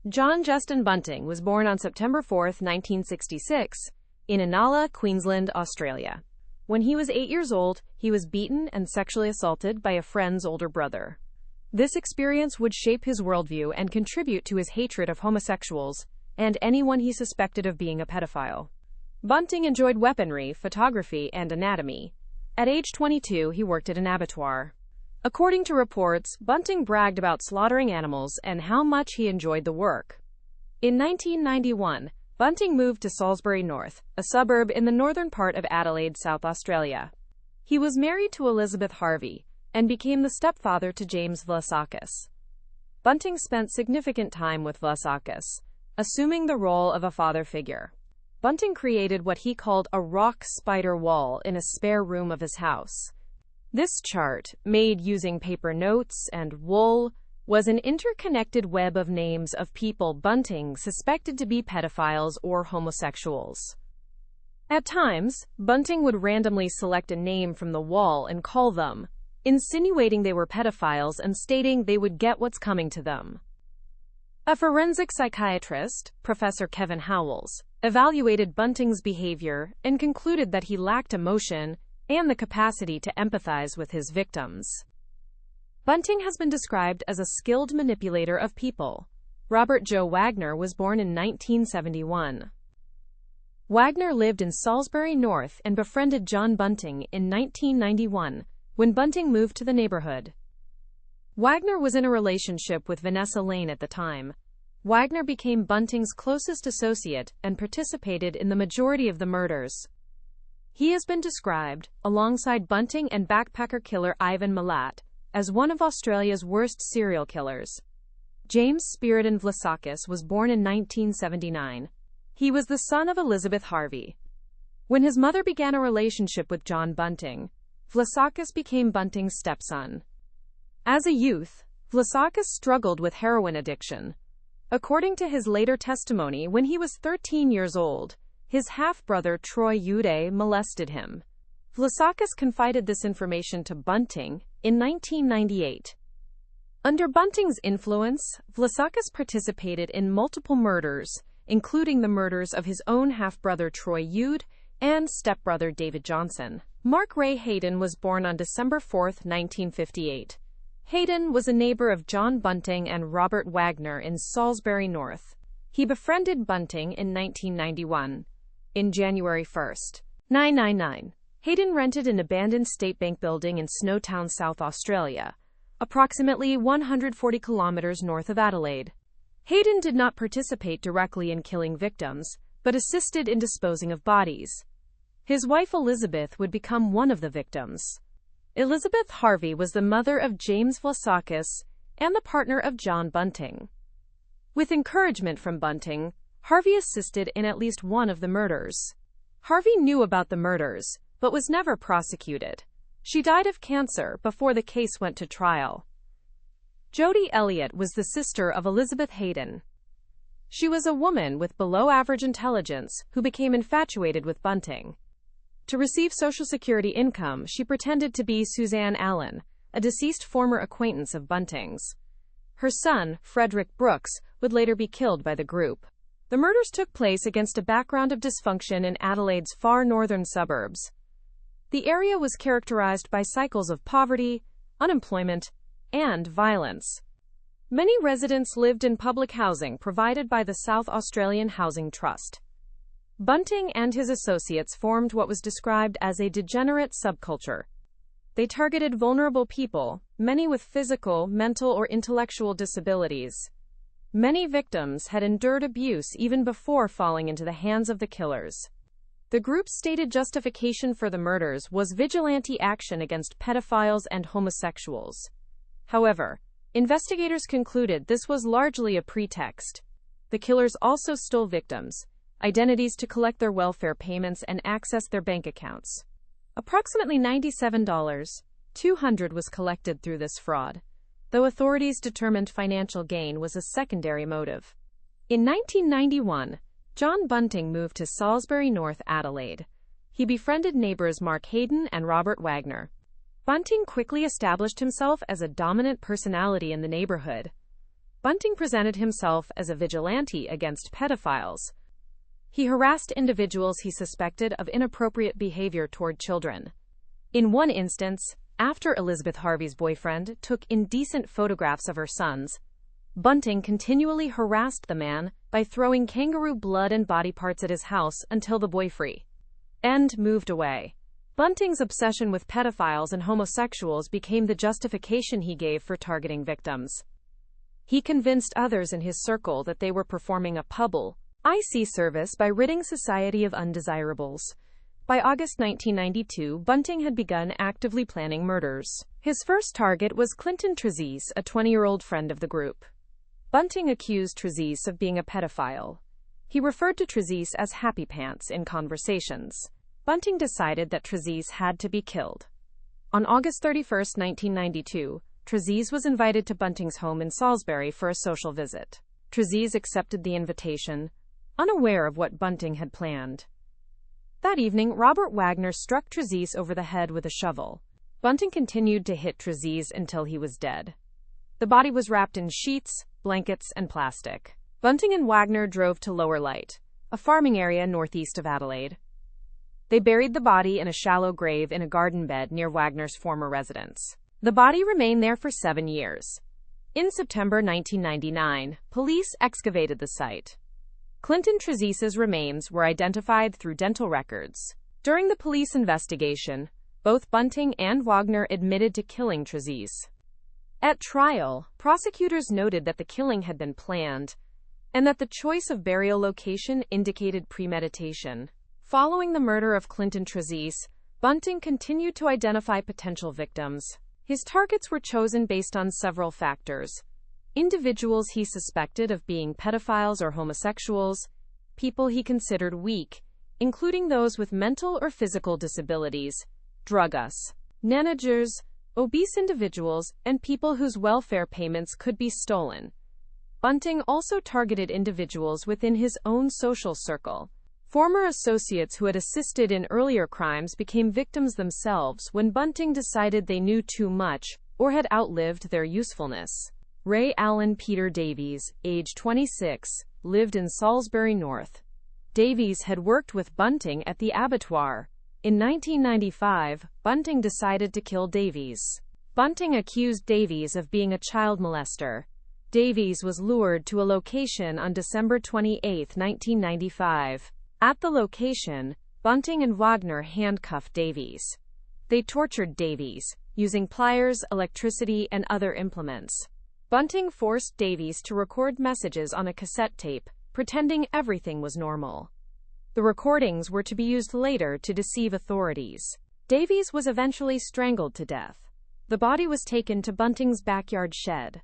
John Justin Bunting was born on September 4, 1966, in Inala, Queensland, Australia. When he was 8 years old, he was beaten and sexually assaulted by a friend's older brother. This experience would shape his worldview and contribute to his hatred of homosexuals and anyone he suspected of being a pedophile. Bunting enjoyed weaponry, photography, and anatomy. At age 22, he worked at an abattoir. According to reports, Bunting bragged about slaughtering animals and how much he enjoyed the work. In 1991, Bunting moved to Salisbury North, a suburb in the northern part of Adelaide, South Australia. He was married to Elizabeth Harvey and became the stepfather to James Vlassakis. Bunting spent significant time with Vlassakis, assuming the role of a father figure. Bunting created what he called a rock spider wall in a spare room of his house. This chart, made using paper notes and wool, was an interconnected web of names of people Bunting suspected to be pedophiles or homosexuals. At times, Bunting would randomly select a name from the wall and call them, insinuating they were pedophiles and stating they would get what's coming to them. A forensic psychiatrist, Professor Kevin Howells, evaluated Bunting's behavior and concluded that he lacked emotion and the capacity to empathize with his victims. Bunting has been described as a skilled manipulator of people. Robert Joe Wagner was born in 1971. Wagner lived in Salisbury North and befriended John Bunting in 1991, when Bunting moved to the neighborhood. Wagner was in a relationship with Vanessa Lane at the time. Wagner became Bunting's closest associate and participated in the majority of the murders. He has been described, alongside Bunting and backpacker killer Ivan Milat, as one of Australia's worst serial killers. James Spiridon Vlassakis was born in 1979. He was the son of Elizabeth Harvey. When his mother began a relationship with John Bunting, Vlassakis became Bunting's stepson. As a youth, Vlassakis struggled with heroin addiction. According to his later testimony, when he was 13 years old, his half-brother Troy Uday molested him. Vlassakis confided this information to Bunting in 1998. Under Bunting's influence, Vlassakis participated in multiple murders, including the murders of his own half-brother Troy Uday and stepbrother David Johnson. Mark Ray Hayden was born on December 4, 1958. Hayden was a neighbor of John Bunting and Robert Wagner in Salisbury North. He befriended Bunting in 1991. In January 1, 1999, Hayden rented an abandoned state bank building in Snowtown, South Australia, approximately 140 kilometers north of Adelaide. Hayden did not participate directly in killing victims, but assisted in disposing of bodies. His wife Elizabeth would become one of the victims. Elizabeth Harvey was the mother of James Vlassakis and the partner of John Bunting. With encouragement from Bunting, Harvey assisted in at least one of the murders. Harvey knew about the murders, but was never prosecuted. She died of cancer before the case went to trial. Jodie Elliott was the sister of Elizabeth Hayden. She was a woman with below-average intelligence who became infatuated with Bunting. To receive Social Security income, she pretended to be Suzanne Allen, a deceased former acquaintance of Bunting's. Her son, Frederick Brooks, would later be killed by the group. The murders took place against a background of dysfunction in Adelaide's far northern suburbs. The area was characterized by cycles of poverty, unemployment, and violence. Many residents lived in public housing provided by the South Australian Housing Trust. Bunting and his associates formed what was described as a degenerate subculture. They targeted vulnerable people, many with physical, mental, or intellectual disabilities. Many victims had endured abuse even before falling into the hands of the killers. The group's stated justification for the murders was vigilante action against pedophiles and homosexuals. However, investigators concluded this was largely a pretext. The killers also stole victims' identities to collect their welfare payments and access their bank accounts. Approximately $97,200 was collected through this fraud, though authorities determined financial gain was a secondary motive. In 1991, John Bunting moved to Salisbury North, Adelaide. He befriended neighbors Mark Hayden and Robert Wagner. Bunting quickly established himself as a dominant personality in the neighborhood. Bunting presented himself as a vigilante against pedophiles. He harassed individuals he suspected of inappropriate behavior toward children. In one instance, after Elizabeth Harvey's boyfriend took indecent photographs of her sons, Bunting continually harassed the man by throwing kangaroo blood and body parts at his house until the boyfriend moved away. Bunting's obsession with pedophiles and homosexuals became the justification he gave for targeting victims. He convinced others in his circle that they were performing a public service by ridding society of undesirables. By August 1992, Bunting had begun actively planning murders. His first target was Clinton Trezise, a 20-year-old friend of the group. Bunting accused Trezise of being a pedophile. He referred to Trezise as Happy Pants in conversations. Bunting decided that Trezise had to be killed. On August 31, 1992, Trezise was invited to Bunting's home in Salisbury for a social visit. Trezise accepted the invitation, unaware of what Bunting had planned. That evening, Robert Wagner struck Trezise over the head with a shovel. Bunting continued to hit Trezise until he was dead. The body was wrapped in sheets, blankets, and plastic. Bunting and Wagner drove to Lower Light, a farming area northeast of Adelaide. They buried the body in a shallow grave in a garden bed near Wagner's former residence. The body remained there for 7 years. In September 1999, police excavated the site. Clinton Trezise's remains were identified through dental records. During the police investigation, both Bunting and Wagner admitted to killing Trezise. At trial, prosecutors noted that the killing had been planned, and that the choice of burial location indicated premeditation. Following the murder of Clinton Trezise, Bunting continued to identify potential victims. His targets were chosen based on several factors: individuals he suspected of being pedophiles or homosexuals, people he considered weak, including those with mental or physical disabilities, drug use, managers, obese individuals, and people whose welfare payments could be stolen. Bunting also targeted individuals within his own social circle. Former associates who had assisted in earlier crimes became victims themselves when Bunting decided they knew too much or had outlived their usefulness. Ray Allen Peter Davies, age 26, lived in Salisbury North. Davies had worked with Bunting at the abattoir. In 1995, Bunting decided to kill Davies. Bunting accused Davies of being a child molester. Davies was lured to a location on December 28, 1995. At the location, Bunting and Wagner handcuffed Davies. They tortured Davies, using pliers, electricity, and other implements. Bunting forced Davies to record messages on a cassette tape, pretending everything was normal. The recordings were to be used later to deceive authorities. Davies was eventually strangled to death. The body was taken to Bunting's backyard shed.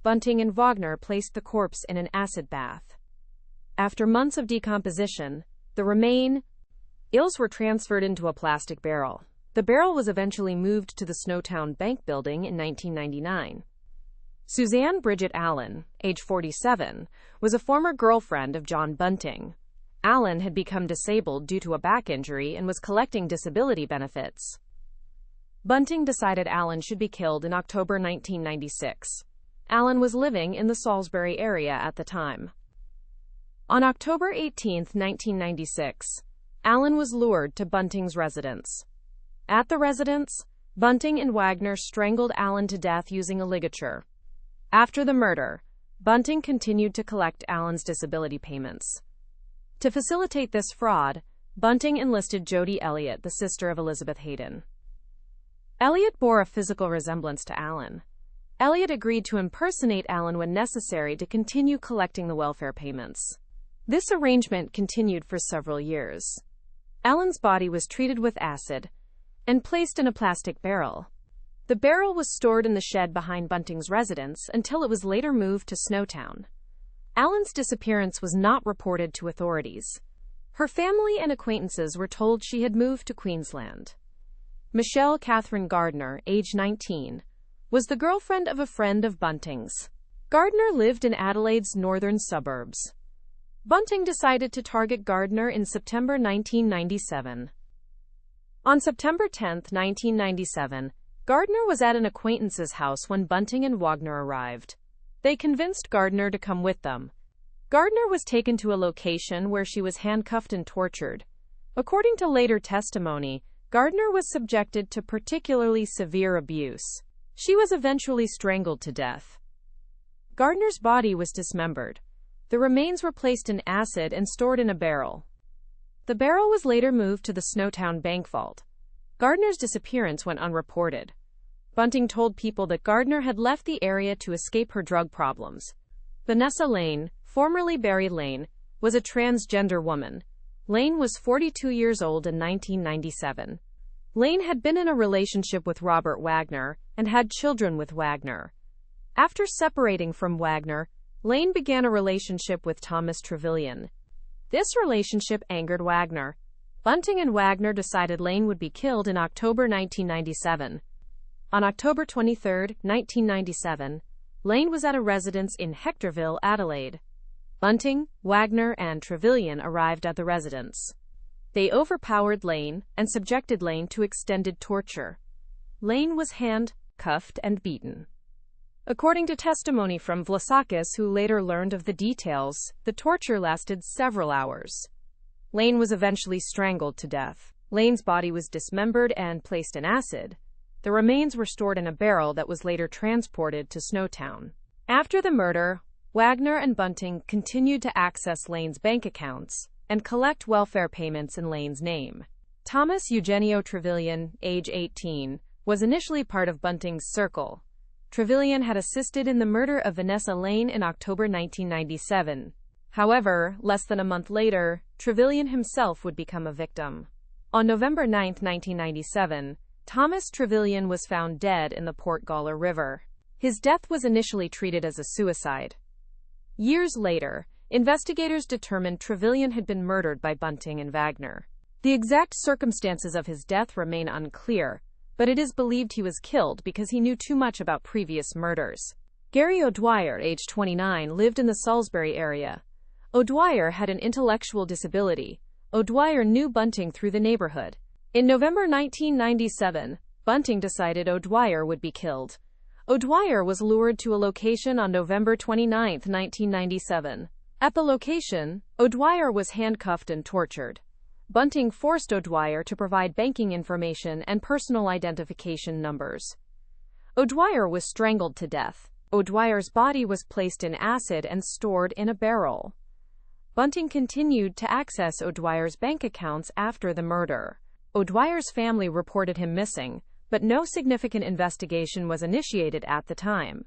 Bunting and Wagner placed the corpse in an acid bath. After months of decomposition, the remains were transferred into a plastic barrel. The barrel was eventually moved to the Snowtown Bank building in 1999. Suzanne Bridget Allen, age 47, was a former girlfriend of John Bunting. Allen had become disabled due to a back injury and was collecting disability benefits. Bunting decided Allen should be killed in October 1996. Allen was living in the Salisbury area at the time. On October 18, 1996, Allen was lured to Bunting's residence. At the residence, Bunting and Wagner strangled Allen to death using a ligature. After the murder, Bunting continued to collect Allen's disability payments. To facilitate this fraud, Bunting enlisted Jody Elliott, the sister of Elizabeth Hayden. Elliott bore a physical resemblance to Allen. Elliott agreed to impersonate Allen when necessary to continue collecting the welfare payments. This arrangement continued for several years. Allen's body was treated with acid and placed in a plastic barrel. The barrel was stored in the shed behind Bunting's residence until it was later moved to Snowtown. Allen's disappearance was not reported to authorities. Her family and acquaintances were told she had moved to Queensland. Michelle Catherine Gardner, age 19, was the girlfriend of a friend of Bunting's. Gardner lived in Adelaide's northern suburbs. Bunting decided to target Gardner in September 1997. On September 10, 1997, Gardner was at an acquaintance's house when Bunting and Wagner arrived. They convinced Gardner to come with them. Gardner was taken to a location where she was handcuffed and tortured. According to later testimony, Gardner was subjected to particularly severe abuse. She was eventually strangled to death. Gardner's body was dismembered. The remains were placed in acid and stored in a barrel. The barrel was later moved to the Snowtown bank vault. Gardner's disappearance went unreported. Bunting told people that Gardner had left the area to escape her drug problems. Vanessa Lane, formerly Barry Lane, was a transgender woman. Lane was 42 years old in 1997. Lane had been in a relationship with Robert Wagner and had children with Wagner. After separating from Wagner, Lane began a relationship with Thomas Trevelyan. This relationship angered Wagner. Bunting and Wagner decided Lane would be killed in October 1997. On October 23, 1997, Lane was at a residence in Hectorville, Adelaide. Bunting, Wagner, and Trevelyan arrived at the residence. They overpowered Lane and subjected Lane to extended torture. Lane was handcuffed and beaten. According to testimony from Vlassakis, who later learned of the details, the torture lasted several hours. Lane was eventually strangled to death. Lane's body was dismembered and placed in acid. The remains were stored in a barrel that was later transported to Snowtown. After the murder, Wagner and Bunting continued to access Lane's bank accounts and collect welfare payments in Lane's name. Thomas Eugenio Trevelyan, age 18, was initially part of Bunting's circle. Trevelyan had assisted in the murder of Vanessa Lane in October 1997. However, less than a month later, Trevelyan himself would become a victim. On November 9, 1997, Thomas Trevelyan was found dead in the Port Gawler River. His death was initially treated as a suicide. Years later, investigators determined Trevelyan had been murdered by Bunting and Wagner. The exact circumstances of his death remain unclear, but it is believed he was killed because he knew too much about previous murders. Gary O'Dwyer, age 29, lived in the Salisbury area. O'Dwyer had an intellectual disability. O'Dwyer knew Bunting through the neighborhood. In November 1997, Bunting decided O'Dwyer would be killed. O'Dwyer was lured to a location on November 29, 1997. At the location, O'Dwyer was handcuffed and tortured. Bunting forced O'Dwyer to provide banking information and personal identification numbers. O'Dwyer was strangled to death. O'Dwyer's body was placed in acid and stored in a barrel. Bunting continued to access O'Dwyer's bank accounts after the murder. O'Dwyer's family reported him missing, but no significant investigation was initiated at the time.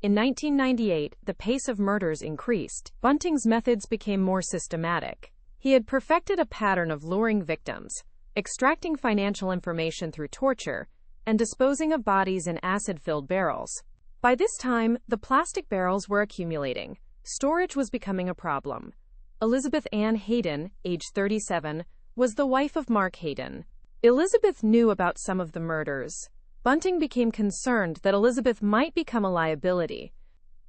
In 1998, the pace of murders increased. Bunting's methods became more systematic. He had perfected a pattern of luring victims, extracting financial information through torture, and disposing of bodies in acid-filled barrels. By this time, the plastic barrels were accumulating. Storage was becoming a problem. Elizabeth Ann Hayden, age 37, was the wife of Mark Hayden. Elizabeth knew about some of the murders. Bunting became concerned that Elizabeth might become a liability.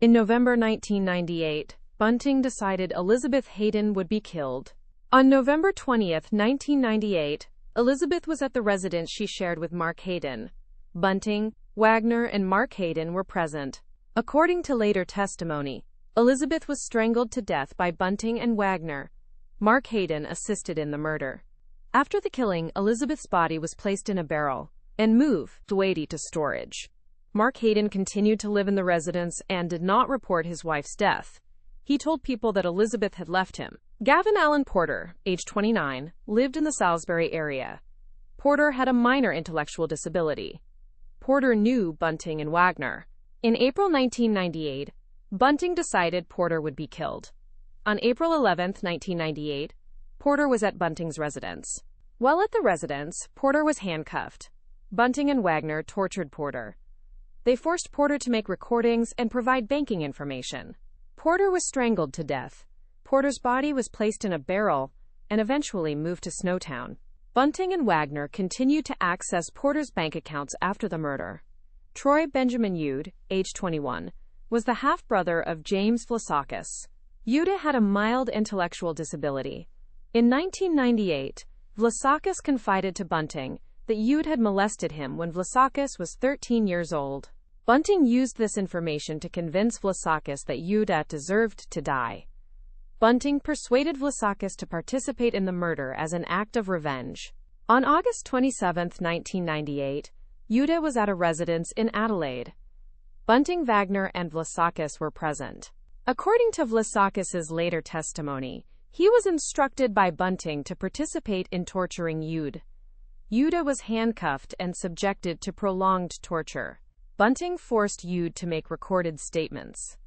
In November 1998, Bunting decided Elizabeth Hayden would be killed. On November 20, 1998, Elizabeth was at the residence she shared with Mark Hayden. Bunting, Wagner, and Mark Hayden were present. According to later testimony, Elizabeth was strangled to death by Bunting and Wagner. Mark Hayden assisted in the murder. After the killing, Elizabeth's body was placed in a barrel and moved away to storage. Mark Hayden continued to live in the residence and did not report his wife's death. He told people that Elizabeth had left him. Gavin Allen Porter, age 29, lived in the Salisbury area. Porter had a minor intellectual disability. Porter knew Bunting and Wagner. In April 1998, Bunting decided Porter would be killed. On April 11, 1998, Porter was at Bunting's residence. While at the residence, Porter was handcuffed. Bunting and Wagner tortured Porter. They forced Porter to make recordings and provide banking information. Porter was strangled to death. Porter's body was placed in a barrel and eventually moved to Snowtown. Bunting and Wagner continued to access Porter's bank accounts after the murder. Troy Benjamin Eude, age 21, was the half-brother of James Vlassakis. Eude had a mild intellectual disability. In 1998, Vlassakis confided to Bunting that Eude had molested him when Vlassakis was 13 years old. Bunting used this information to convince Vlassakis that Yuda deserved to die. Bunting persuaded Vlassakis to participate in the murder as an act of revenge. On August 27, 1998, Yuda was at a residence in Adelaide. Bunting, Wagner, and Vlassakis were present. According to Vlassakis' later testimony, he was instructed by Bunting to participate in torturing Yuda. Yuda was handcuffed and subjected to prolonged torture. Bunting forced Yuda to make recorded statements.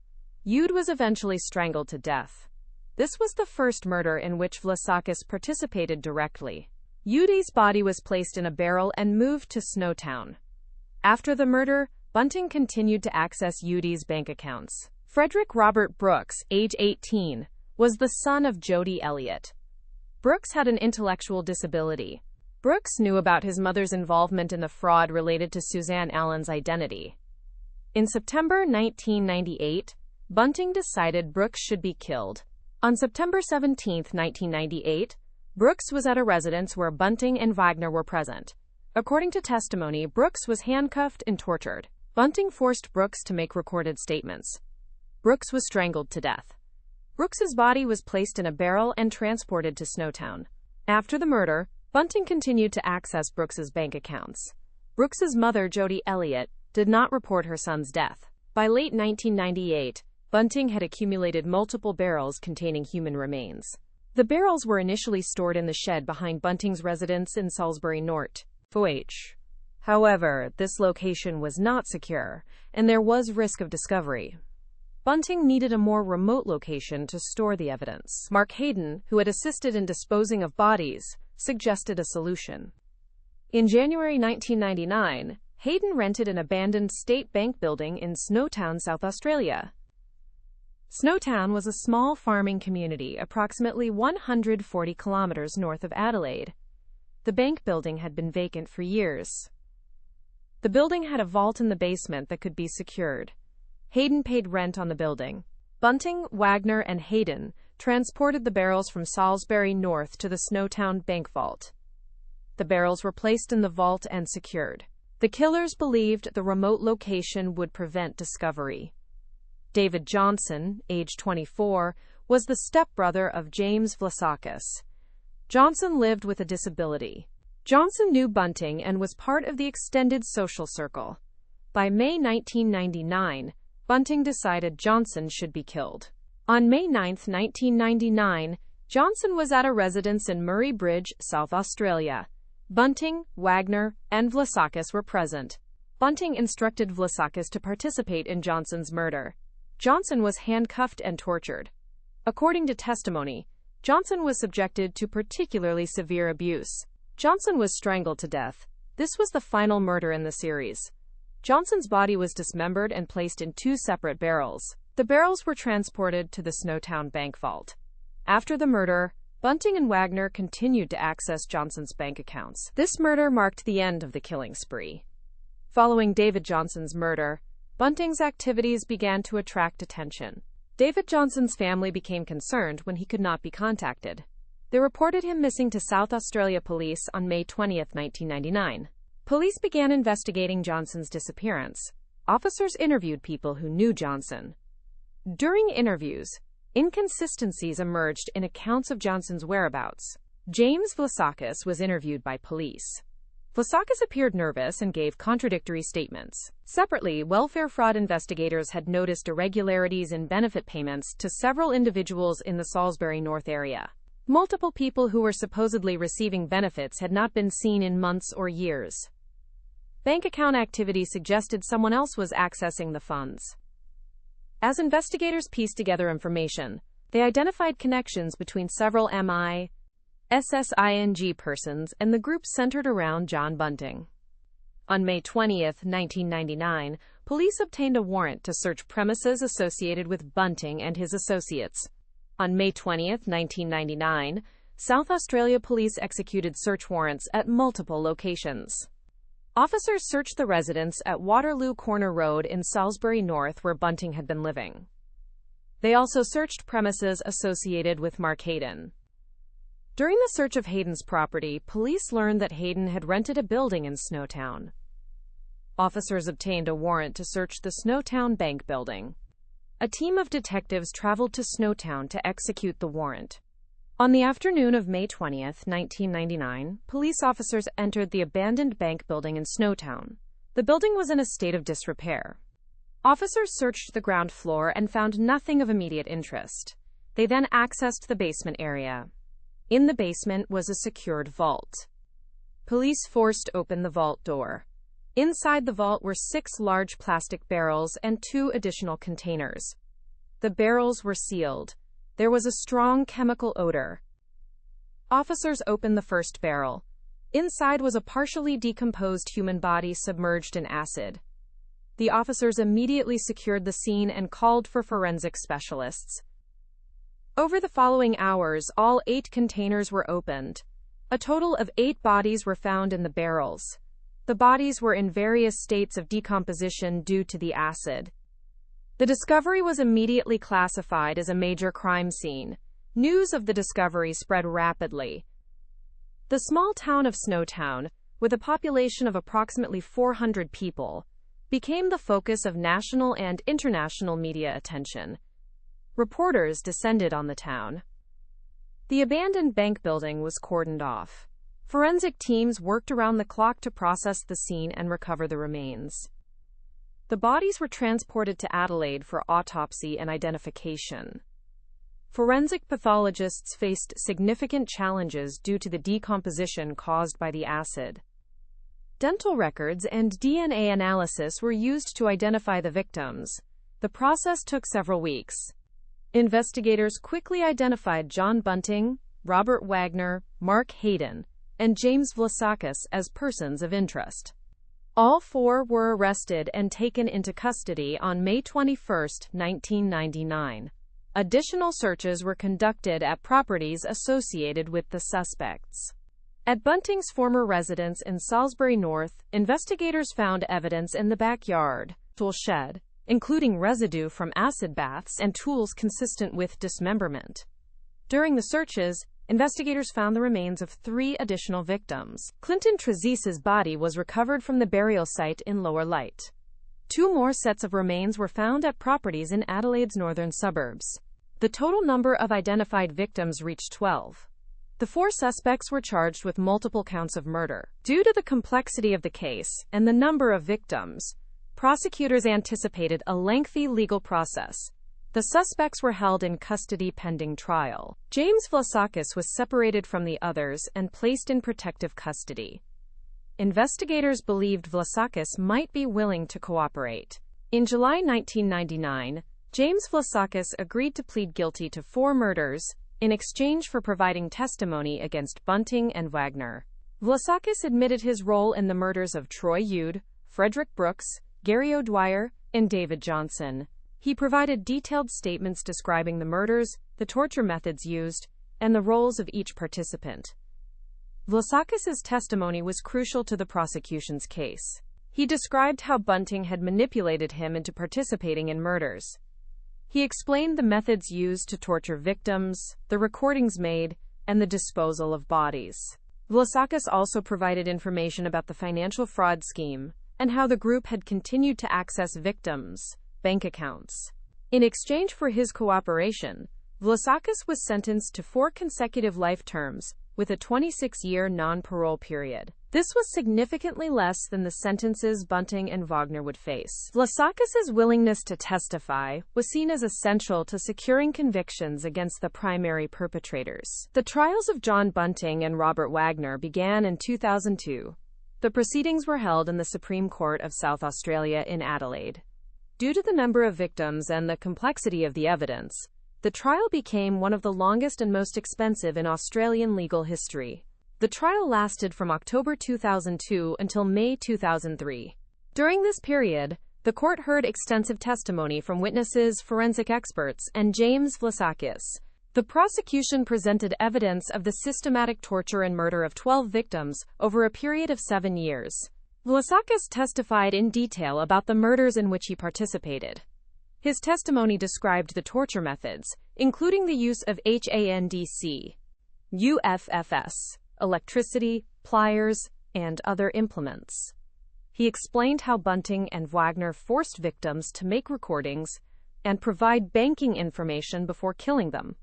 Yuda was eventually strangled to death. This was the first murder in which Vlassakis participated directly. Yuda's body was placed in a barrel and moved to Snowtown. After the murder, Bunting continued to access Yuda's bank accounts. Frederick Robert Brooks, age 18, was the son of Jody Elliott. Brooks had an intellectual disability. Brooks knew about his mother's involvement in the fraud related to Suzanne Allen's identity. In September 1998, Bunting decided Brooks should be killed. On September 17, 1998, Brooks was at a residence where Bunting and Wagner were present. According to testimony, Brooks was handcuffed and tortured. Bunting forced Brooks to make recorded statements. Brooks was strangled to death. Brooks's body was placed in a barrel and transported to Snowtown. After the murder, Bunting continued to access Brooks's bank accounts. Brooks's mother, Jody Elliott, did not report her son's death. By late 1998, Bunting had accumulated multiple barrels containing human remains. The barrels were initially stored in the shed behind Bunting's residence in Salisbury North. However, this location was not secure, and there was risk of discovery. Bunting needed a more remote location to store the evidence. Mark Hayden, who had assisted in disposing of bodies, suggested a solution. In January 1999, Hayden rented an abandoned state bank building in Snowtown, South Australia. Snowtown was a small farming community approximately 140 kilometers north of Adelaide. The bank building had been vacant for years. The building had a vault in the basement that could be secured. Hayden paid rent on the building. Bunting, Wagner, and Hayden transported the barrels from Salisbury North to the Snowtown bank vault. The barrels were placed in the vault and secured. The killers believed the remote location would prevent discovery. David Johnson, age 24, was the stepbrother of James Vlassakis. Johnson lived with a disability. Johnson knew Bunting and was part of the extended social circle. By May 1999, Bunting decided Johnson should be killed. On May 9, 1999, Johnson was at a residence in Murray Bridge, South Australia. Bunting, Wagner, and Vlassakis were present. Bunting instructed Vlassakis to participate in Johnson's murder. Johnson was handcuffed and tortured. According to testimony, Johnson was subjected to particularly severe abuse. Johnson was strangled to death. This was the final murder in the series. Johnson's body was dismembered and placed in two separate barrels. The barrels were transported to the Snowtown bank vault. After the murder, Bunting and Wagner continued to access Johnson's bank accounts. This murder marked the end of the killing spree. Following David Johnson's murder, Bunting's activities began to attract attention. David Johnson's family became concerned when he could not be contacted. They reported him missing to South Australia Police on May 20, 1999. Police began investigating Johnson's disappearance. Officers interviewed people who knew Johnson. During interviews, inconsistencies emerged in accounts of Johnson's whereabouts. James Vlassakis was interviewed by police. Vlassakis appeared nervous and gave contradictory statements. Separately, welfare fraud investigators had noticed irregularities in benefit payments to several individuals in the Salisbury North area. Multiple people who were supposedly receiving benefits had not been seen in months or years. Bank account activity suggested someone else was accessing the funds. As investigators pieced together information, they identified connections between several MI/SSING persons and the group centered around John Bunting. On May 20, 1999, police obtained a warrant to search premises associated with Bunting and his associates. On May 20, 1999, South Australia Police executed search warrants at multiple locations. Officers searched the residence at Waterloo Corner Road in Salisbury North where Bunting had been living. They also searched premises associated with Mark Hayden. During the search of Hayden's property, police learned that Hayden had rented a building in Snowtown. officers obtained a warrant to search the Snowtown bank building. A team of detectives traveled to Snowtown to execute the warrant. On the afternoon of May 20, 1999, police officers entered the abandoned bank building in Snowtown. The building was in a state of disrepair. Officers searched the ground floor and found nothing of immediate interest. They then accessed the basement area. In the basement was a secured vault. Police forced open the vault door. Inside the vault were 6 large plastic barrels and 2 additional containers. The barrels were sealed. There was a strong chemical odor. Officers opened the first barrel. Inside was a partially decomposed human body submerged in acid. The officers immediately secured the scene and called for forensic specialists. Over the following hours, all 8 containers were opened. A total of 8 bodies were found in the barrels. The bodies were in various states of decomposition due to the acid. The discovery was immediately classified as a major crime scene. News of the discovery spread rapidly. The small town of Snowtown, with a population of approximately 400 people, became the focus of national and international media attention. Reporters descended on the town. The abandoned bank building was cordoned off. Forensic teams worked around the clock to process the scene and recover the remains. The bodies were transported to Adelaide for autopsy and identification. Forensic pathologists faced significant challenges due to the decomposition caused by the acid. Dental records and DNA analysis were used to identify the victims. The process took several weeks. Investigators quickly identified John Bunting, Robert Wagner, Mark Hayden, and James Vlassakis as persons of interest. All 4 were arrested and taken into custody on May 21, 1999. Additional searches were conducted at properties associated with the suspects. At Bunting's former residence in Salisbury North, investigators found evidence in the backyard tool shed, including residue from acid baths and tools consistent with dismemberment. During the searches, investigators found the remains of 3 additional victims. Clinton Trezise's body was recovered from the burial site in Lower Light. 2 more sets of remains were found at properties in Adelaide's northern suburbs. The total number of identified victims reached 12. The 4 suspects were charged with multiple counts of murder. Due to the complexity of the case and the number of victims, prosecutors anticipated a lengthy legal process. The suspects were held in custody pending trial. James Vlassakis was separated from the others and placed in protective custody. Investigators believed Vlassakis might be willing to cooperate. In July 1999, James Vlassakis agreed to plead guilty to 4 murders in exchange for providing testimony against Bunting and Wagner. Vlassakis admitted his role in the murders of Troy Yude, Frederick Brooks, Gary O'Dwyer, and David Johnson. He provided detailed statements describing the murders, the torture methods used, and the roles of each participant. Vlassakis' testimony was crucial to the prosecution's case. He described how Bunting had manipulated him into participating in murders. He explained the methods used to torture victims, the recordings made, and the disposal of bodies. Vlassakis also provided information about the financial fraud scheme and how the group had continued to access victims' bank accounts. In exchange for his cooperation, Vlassakis was sentenced to 4 consecutive life terms, with a 26-year non-parole period. This was significantly less than the sentences Bunting and Wagner would face. Vlassakis' willingness to testify was seen as essential to securing convictions against the primary perpetrators. The trials of John Bunting and Robert Wagner began in 2002. The proceedings were held in the Supreme Court of South Australia in Adelaide. Due to the number of victims and the complexity of the evidence, the trial became one of the longest and most expensive in Australian legal history. The trial lasted from October 2002 until May 2003. During this period, the court heard extensive testimony from witnesses, forensic experts, and James Vlassakis. The prosecution presented evidence of the systematic torture and murder of 12 victims over a period of 7 years. Vlassakis testified in detail about the murders in which he participated. His testimony described the torture methods, including the use of HANDC, UFFS, electricity, pliers, and other implements. He explained how Bunting and Wagner forced victims to make recordings and provide banking information before killing them.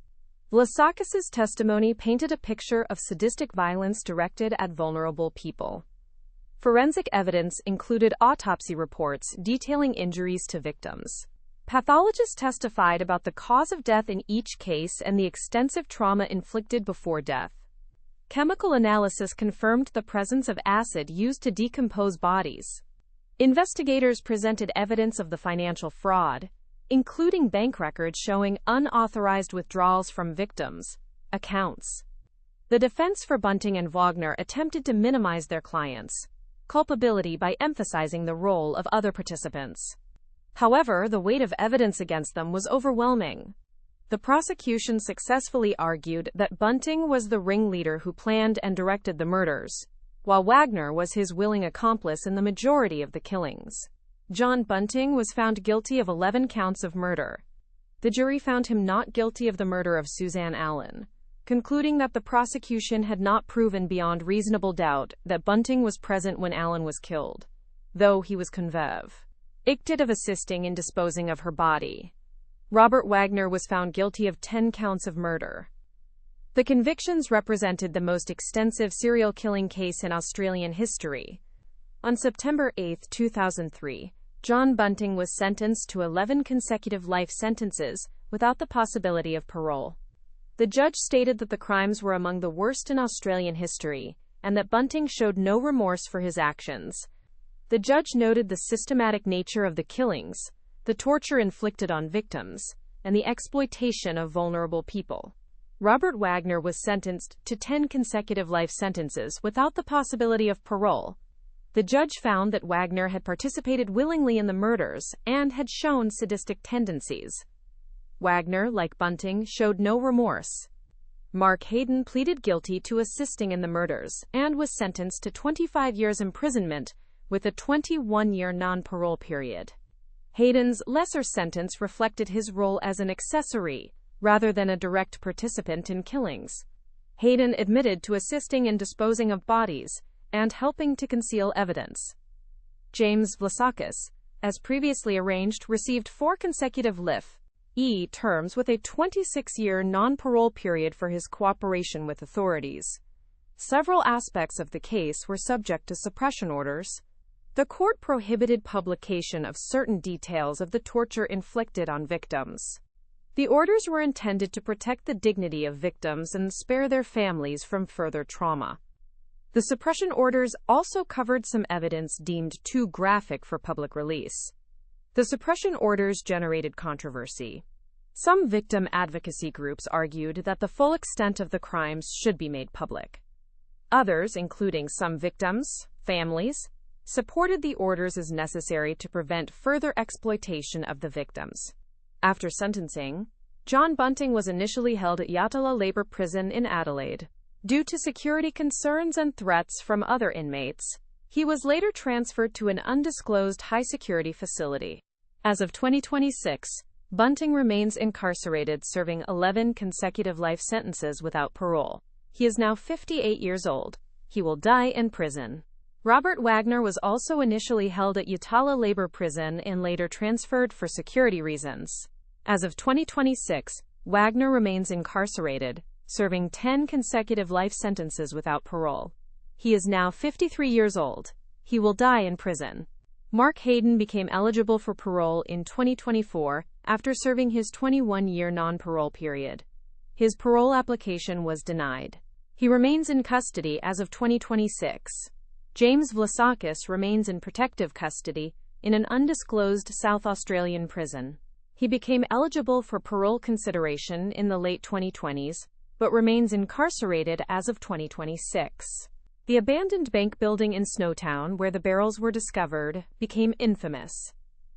Vlassakis' testimony painted a picture of sadistic violence directed at vulnerable people. Forensic evidence included autopsy reports detailing injuries to victims. Pathologists testified about the cause of death in each case and the extensive trauma inflicted before death. Chemical analysis confirmed the presence of acid used to decompose bodies. Investigators presented evidence of the financial fraud, including bank records showing unauthorized withdrawals from victims' accounts. The defense for Bunting and Wagner attempted to minimize their clients' culpability by emphasizing the role of other participants. However, the weight of evidence against them was overwhelming. The prosecution successfully argued that Bunting was the ringleader who planned and directed the murders, while Wagner was his willing accomplice in the majority of the killings. John Bunting was found guilty of 11 counts of murder. The jury found him not guilty of the murder of Suzanne Allen, concluding that the prosecution had not proven beyond reasonable doubt that Bunting was present when Allen was killed, though he was convicted of assisting in disposing of her body. Robert Wagner was found guilty of 10 counts of murder. The convictions represented the most extensive serial killing case in Australian history. On September 8, 2003, John Bunting was sentenced to 11 consecutive life sentences without the possibility of parole. The judge stated that the crimes were among the worst in Australian history, and that Bunting showed no remorse for his actions. The judge noted the systematic nature of the killings, the torture inflicted on victims, and the exploitation of vulnerable people. Robert Wagner was sentenced to 10 consecutive life sentences without the possibility of parole. The judge found that Wagner had participated willingly in the murders and had shown sadistic tendencies. Wagner, like Bunting, showed no remorse. Mark Hayden pleaded guilty to assisting in the murders and was sentenced to 25 years imprisonment with a 21-year non-parole period. Hayden's lesser sentence reflected his role as an accessory rather than a direct participant in killings. Hayden admitted to assisting in disposing of bodies and helping to conceal evidence. James Vlassakis, as previously arranged, received 4 consecutive life terms with a 26-year non-parole period for his cooperation with authorities. Several aspects of the case were subject to suppression orders. The court prohibited publication of certain details of the torture inflicted on victims. The orders were intended to protect the dignity of victims and spare their families from further trauma. The suppression orders also covered some evidence deemed too graphic for public release. The suppression orders generated controversy. Some victim advocacy groups argued that the full extent of the crimes should be made public. Others, including some victims' families, supported the orders as necessary to prevent further exploitation of the victims. After sentencing, John Bunting was initially held at Yatala Labour Prison in Adelaide. Due to security concerns and threats from other inmates, he was later transferred to an undisclosed high-security facility. As of 2026, Bunting remains incarcerated, serving 11 consecutive life sentences without parole. He is now 58 years old. He will die in prison. Robert Wagner was also initially held at Yatala Labour Prison and later transferred for security reasons. As of 2026, Wagner remains incarcerated, serving 10 consecutive life sentences without parole. He is now 53 years old. He will die in prison. Mark Hayden became eligible for parole in 2024 after serving his 21-year non-parole period. His parole application was denied. He remains in custody as of 2026. James Vlassakis remains in protective custody in an undisclosed South Australian prison. He became eligible for parole consideration in the late 2020s, but remains incarcerated as of 2026. The abandoned bank building in Snowtown, where the barrels were discovered, became infamous.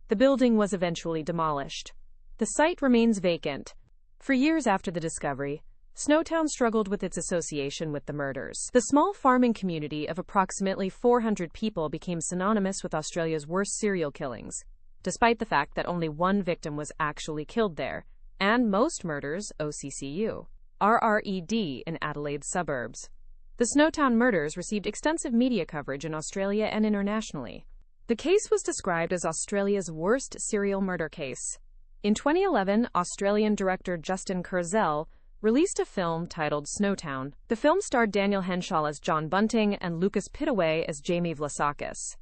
The building was eventually demolished. The site remains vacant. For years after the discovery, Snowtown struggled with its association with the murders. The small farming community of approximately 400 people became synonymous with Australia's worst serial killings, despite the fact that only one victim was actually killed there, and most murders, OCCU, RRED in Adelaide's suburbs. The Snowtown murders received extensive media coverage in Australia and internationally. The case was described as Australia's worst serial murder case. In 2011, Australian director Justin Kurzel released a film titled Snowtown. The film starred Daniel Henshaw as John Bunting and Lucas Pittaway as Jamie Vlassakis.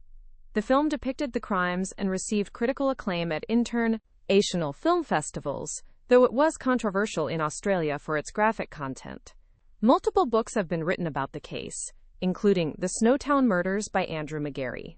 The film depicted the crimes and received critical acclaim at international film festivals, though it was controversial in Australia for its graphic content. Multiple books have been written about the case, including The Snowtown Murders by Andrew McGarry.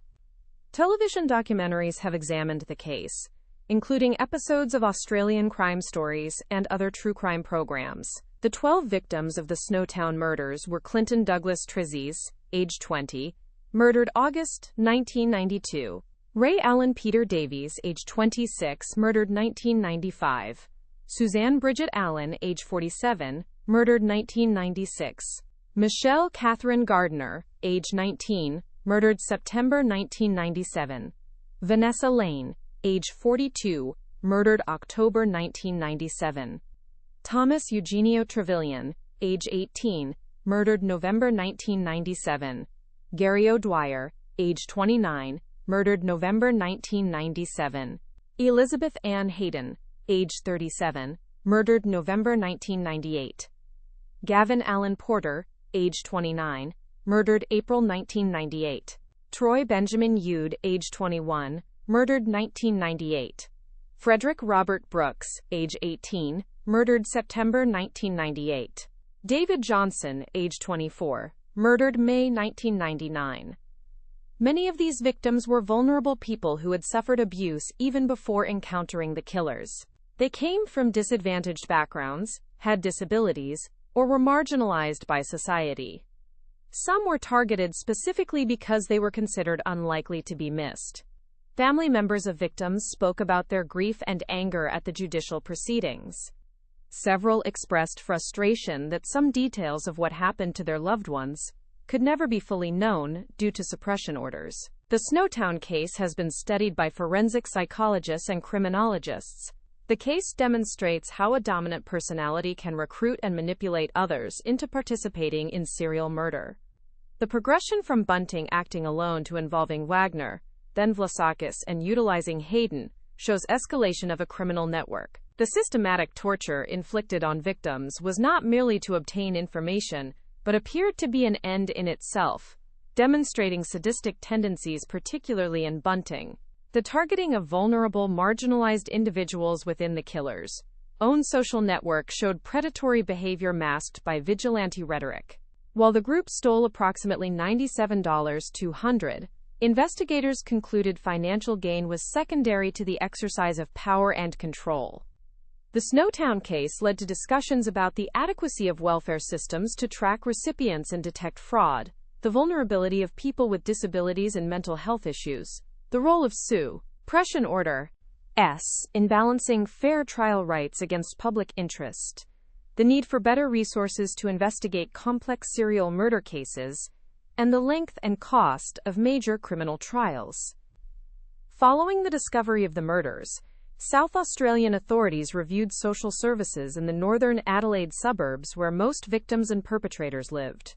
Television documentaries have examined the case, including episodes of Australian crime stories and other true crime programs. The 12 victims of the Snowtown murders were Clinton Douglas Trizzies, age 20, murdered August 1992. Ray Allen Peter Davies, age 26, murdered 1995. Suzanne Bridget Allen, age 47, murdered 1996. Michelle Catherine Gardner, age 19, murdered September 1997. Vanessa Lane, age 42, murdered October 1997. Thomas Eugenio Trevelyan, age 18, murdered November 1997. Gary O'Dwyer, age 29, murdered November 1997. Elizabeth Ann Hayden, age 37, murdered November 1998. Gavin Allen Porter, age 29, murdered April 1998. Troy Benjamin Yude, age 21, murdered 1998. Frederick Robert Brooks, age 18, murdered September 1998. David Johnson, age 24, murdered May 1999. Many of these victims were vulnerable people who had suffered abuse even before encountering the killers. They came from disadvantaged backgrounds, had disabilities, or were marginalized by society. Some were targeted specifically because they were considered unlikely to be missed. Family members of victims spoke about their grief and anger at the judicial proceedings. Several expressed frustration that some details of what happened to their loved ones could never be fully known due to suppression orders. The Snowtown case has been studied by forensic psychologists and criminologists. The case demonstrates how a dominant personality can recruit and manipulate others into participating in serial murder. The progression from Bunting acting alone to involving Wagner, then Vlassakis, and utilizing Hayden shows escalation of a criminal network. The systematic torture inflicted on victims was not merely to obtain information, but appeared to be an end in itself, demonstrating sadistic tendencies particularly in Bunting. The targeting of vulnerable, marginalized individuals within the killer's own social network showed predatory behavior masked by vigilante rhetoric. While the group stole approximately $97,200, investigators concluded financial gain was secondary to the exercise of power and control. The Snowtown case led to discussions about the adequacy of welfare systems to track recipients and detect fraud, the vulnerability of people with disabilities and mental health issues, the role of suppression orders in balancing fair trial rights against public interest, the need for better resources to investigate complex serial murder cases, and the length and cost of major criminal trials. Following the discovery of the murders, South Australian authorities reviewed social services in the northern Adelaide suburbs where most victims and perpetrators lived.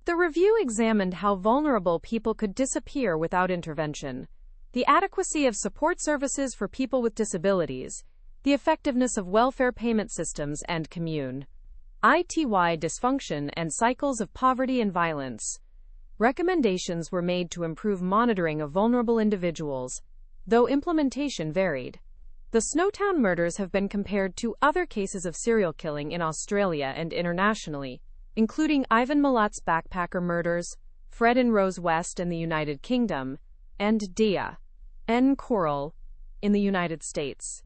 The review examined how vulnerable people could disappear without intervention, the adequacy of support services for people with disabilities, the effectiveness of welfare payment systems and community dysfunction and cycles of poverty and violence. Recommendations were made to improve monitoring of vulnerable individuals, though implementation varied. The Snowtown murders have been compared to other cases of serial killing in Australia and internationally, including Ivan Milat's backpacker murders, Fred and Rose West in the United Kingdom, and Dia N. Coral in the United States.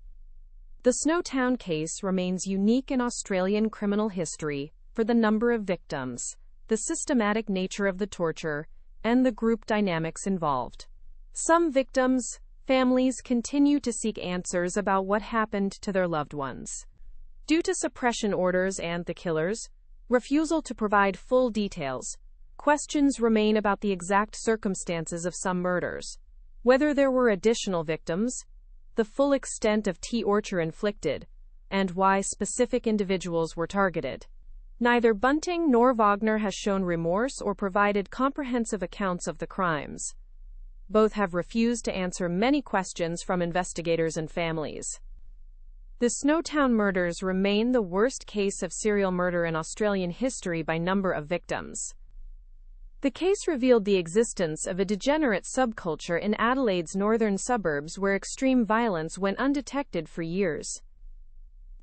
The Snowtown case remains unique in Australian criminal history for the number of victims, the systematic nature of the torture, and the group dynamics involved. Some victims' families continue to seek answers about what happened to their loved ones. Due to suppression orders and the killers' refusal to provide full details, questions remain about the exact circumstances of some murders, whether there were additional victims, the full extent of torture inflicted, and why specific individuals were targeted. Neither Bunting nor Wagner has shown remorse or provided comprehensive accounts of the crimes. Both have refused to answer many questions from investigators and families. The Snowtown murders remain the worst case of serial murder in Australian history by number of victims. The case revealed the existence of a degenerate subculture in Adelaide's northern suburbs where extreme violence went undetected for years.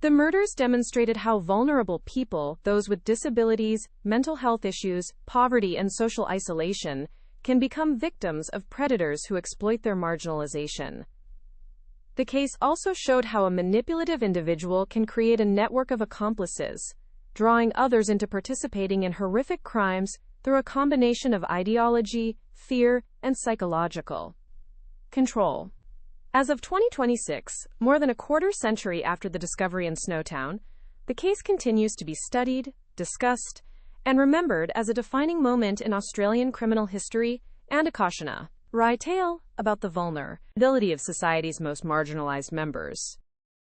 The murders demonstrated how vulnerable people, those with disabilities, mental health issues, poverty, and social isolation, can become victims of predators who exploit their marginalization. The case also showed how a manipulative individual can create a network of accomplices, drawing others into participating in horrific crimes through a combination of ideology, fear, and psychological control. As of 2026, more than a quarter-century after the discovery in Snowtown, the case continues to be studied, discussed, and remembered as a defining moment in Australian criminal history and a cautionary tale about the vulnerability of society's most marginalized members.